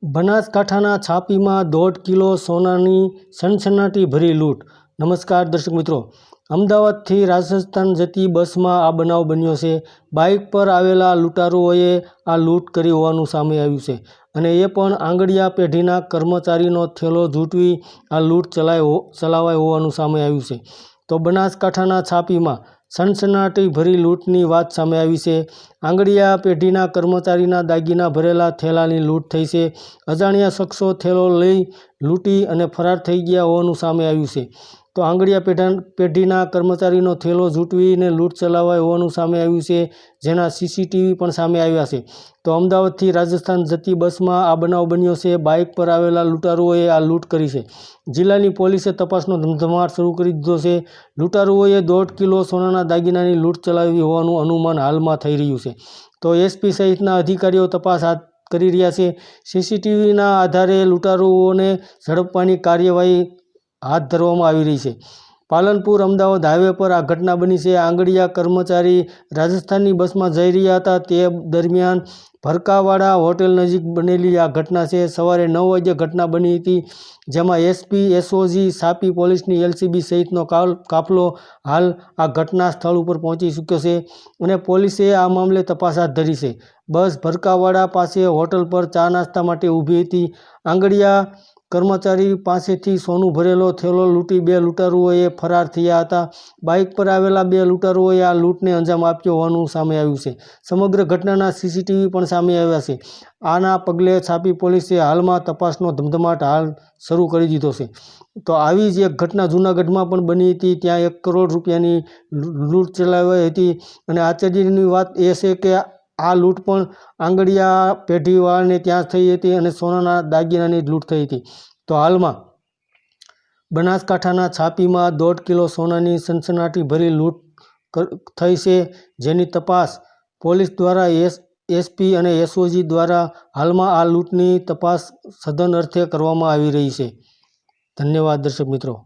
બનાસકાંઠાના છાપીમાં 1.5 કિલો સોનાની સનસનાટીભરી લૂંટ। નમસ્કાર દર્શક મિત્રો, અમદાવાદથી રાજસ્થાન જતી બસમાં આ બનાવ બન્યો છે। બાઇક પર આવેલા લૂંટારુઓએ આ લૂંટ કરી હોવાનું સામે આવ્યું છે અને એ પણ આંગડિયા પેઢીના કર્મચારીનો થેલો ઝૂંટવી આ લૂંટ ચલાવાઈ હોવાનું સામે આવ્યું છે। તો બનાસકાંઠાના છાપીમાં સનસનાટીભરી લૂંટની વાત સામે આવી છે। આંગડિયા પેઢીના કર્મચારીના દાગીના ભરેલા થેલાની લૂંટ થઈ છે। અજાણ્યા શખ્સો થેલો લઈ લૂંટી અને ફરાર થઈ ગયા હોવાનું સામે આવ્યું છે। તો આંગડિયા પેઢીના કર્મચારીનો થેલો ઝૂંટવીને લૂંટ ચલાવાઈ હોવાનું સામે આવ્યું છે, જેના સીસીટીવી પણ સામે આવ્યા છે। તો અમદાવાદથી રાજસ્થાન જતી બસમાં આ બનાવ બન્યો છે। બાઇક પર આવેલા લૂંટારુઓએ આ લૂંટ કરી છે। જિલ્લાની પોલીસે તપાસનો ધમધમાટ શરૂ કરી દીધો છે। લૂંટારુઓએ 1.5 કિલો સોનાના દાગીનાની લૂંટ ચલાવી હોવાનું અનુમાન હાલમાં થઈ રહ્યું છે। તો એસપી સહિતના અધિકારીઓ તપાસ હાથ કરી રહ્યા છે। સીસીટીવીના આધારે લૂંટારુઓને ઝડપવાની કાર્યવાહી હાથ ધરવામાં આવી રહી છે। પાલનપુર અમદાવાદ હાઈવે પર આ ઘટના બની છે। આંગડિયા કર્મચારી રાજસ્થાનની બસમાં જઈ રહ્યા હતા, તે દરમિયાન ભરકાવાડા હોટેલ નજીક બનેલી આ ઘટના છે। સવારે 9 વાગ્યે ઘટના બની હતી, જેમાં એસપી, એસઓજી, છાપી પોલીસની એલસીબી સહિતનો કાફલો હાલ આ ઘટના સ્થળ ઉપર પહોંચી ચૂક્યો છે અને પોલીસે આ મામલે તપાસ હાથ ધરી છે। બસ ભરકાવાડા પાસે હોટલ પર ચા નાસ્તા માટે ઊભી હતી। આંગડિયા કર્મચારી પાસેથી સોનું ભરેલો થેલો લૂંટી 2 લૂંટારુઓએ ફરાર થયા હતા। બાઇક પર આવેલા 2 લૂંટારુઓએ આ લૂંટને અંજામ આપ્યો હોવાનું સામે આવ્યું છે। સમગ્ર ઘટનાના સીસીટીવી પણ સામે આવ્યા છે। આના પગલે છાપી પોલીસે હાલમાં તપાસનો ધમધમાટ હાલ શરૂ કરી દીધો છે। તો આવી જ એક ઘટના જૂનાગઢમાં પણ બની હતી। ત્યાં 1 કરોડ રૂપિયાની લૂંટ ચલાવાઈ હતી અને આશ્ચર્યની વાત એ છે કે આ લૂંટ પણ આંગડિયા પેઢીવાળાને ત્યાં થઈ હતી અને સોનાના દાગીનાની લૂંટ થઈ હતી। તો હાલમાં બનાસકાંઠાના છાપીમાં 1.5 કિલો સોનાની સનસનાટીભરી લૂંટ થઈ છે, જેની તપાસ પોલીસ દ્વારા એસપી અને એસઓજી દ્વારા હાલમાં આ લૂંટની તપાસ સઘન અર્થે કરવામાં આવી રહી છે। ધન્યવાદ દર્શક મિત્રો।